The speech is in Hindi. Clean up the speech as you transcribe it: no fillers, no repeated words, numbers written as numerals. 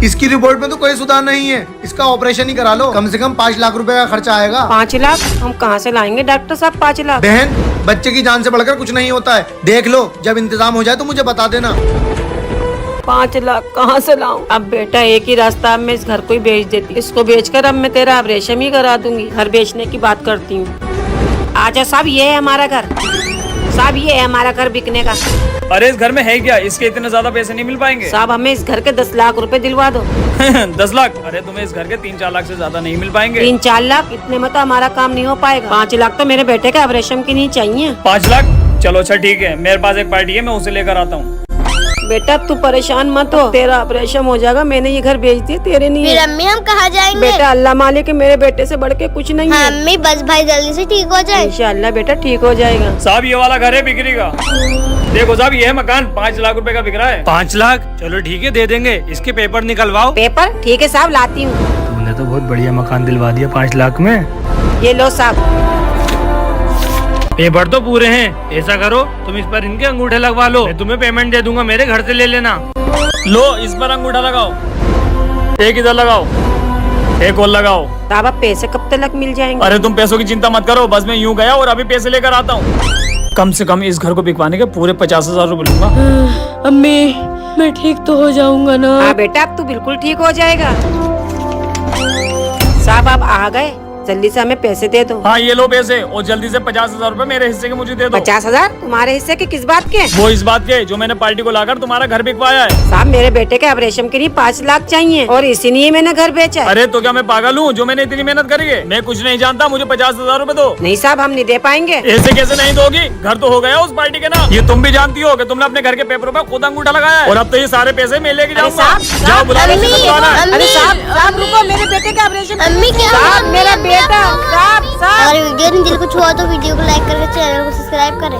इसकी रिपोर्ट में तो कोई सुधार नहीं है, इसका ऑपरेशन ही करा लो। कम से कम 5 लाख रुपए का खर्चा आएगा। 5 लाख हम कहाँ से लाएंगे डॉक्टर साहब 5 लाख? बहन, बच्चे की जान से बढ़कर कुछ नहीं होता है। देख लो, जब इंतजाम हो जाए तो मुझे बता देना। 5 लाख कहाँ से लाऊं? अब बेटा एक ही रास्ता, अब मैं इस घर को ही बेच देती। इसको बेचकर अब मैं तेरा ऑपरेशन ही करा दूंगी। घर बेचने की बात करती हूँ। आजा साहब, ये है हमारा घर। साहब ये है हमारा घर बिकने का। अरे इस घर में है क्या? इसके इतने ज्यादा पैसे नहीं मिल पाएंगे। साहब हमें इस घर के 10 लाख रुपए दिलवा दो। 10 लाख? अरे तुम्हें इस घर के 3-4 लाख से ज्यादा नहीं मिल पाएंगे। 3-4 लाख? इतने में तो हमारा काम नहीं हो पाएगा। 5 लाख तो मेरे बेटे के ऑपरेशन की नहीं चाहिए। 5 लाख? चलो अच्छा ठीक है, मेरे पास एक पार्टी है, मैं उसे लेकर आता हूँ। बेटा तू परेशान मत हो, तेरा ऑपरेशन हो जाएगा। मैंने ये घर बेच दिया, तेरे नहीं फिर है। अम्मी हम कहाँ जाएंगे? बेटा अल्लाह मालिक है, मेरे बेटे से बढ़ के कुछ नहीं हाँ है। अम्मी, बस भाई जल्दी से ठीक हो जाए। इंशाअल्लाह बेटा ठीक हो जाएगा। साहब ये वाला घर है बिक्री का। देखो साहब ये है मकान, 5 लाख रुपए का बिक रहा है। 5 लाख? चलो ठीक है, दे देंगे। इसके पेपर निकलवाओ। पेपर? ठीक है साहब, लाती हूँ। तूने तो बहुत बढ़िया मकान दिलवा दिया 5 लाख में। ये लो साहब। पेपर तो पूरे हैं। ऐसा करो, तुम इस पर इनके अंगूठे लगवा लो, मैं तुम्हें पेमेंट दे दूंगा, मेरे घर से ले लेना। लो इस पर अंगूठा लगाओ, एक इधर लगाओ, एक और लगाओ। साहब अब पैसे कब तक मिल जाएंगे? अरे तुम पैसों की चिंता मत करो, बस मैं यूँ गया और अभी पैसे लेकर आता हूँ। कम से कम इस घर को बिकवाने के पूरे 50,000 रूपए लूंगा। अम्मी मैं ठीक तो हो जाऊंगा ना? हाँ बेटा अब तू बिल्कुल ठीक हो जाएगा। साहब आप आ गए, जल्दी से हमें पैसे दे दो। हाँ ये लो पैसे, और जल्दी से 50,000 रूपए मेरे हिस्से के मुझे दे दो। 50,000? तुम्हारे हिस्से के किस बात के? वो इस बात के जो मैंने पार्टी को लाकर तुम्हारा घर बिकवाया है। साहब मेरे बेटे के ऑपरेशन के लिए 5 लाख चाहिए और इसीलिए मैंने घर बेचा है। अरे तो क्या मैं पागल हूँ जो मैंने इतनी मेहनत करी है? मैं कुछ नहीं जानता, मुझे 50,000 रूपए दो। नहीं साहब हम नहीं दे पाएंगे। ऐसे कैसे नहीं दोगी? घर तो हो गया उस पार्टी के ना। ये तुम भी जानती हो कि तुमने अपने घर के पेपरों पे खुद अंगूठा लगाया है। और अब तो ये सारे पैसे मैं लेके जाऊंगा। जाओ बुला लो किसी को बुलाना है। अरे साहब रुको, मेरे बेटे का ऑपरेशन। अम्मी क्या हुआ? साहब मेरा बेटा। साहब अगर वीडियो ने दिल को छुआ तो वीडियो को लाइक करके चैनल को सब्सक्राइब करें।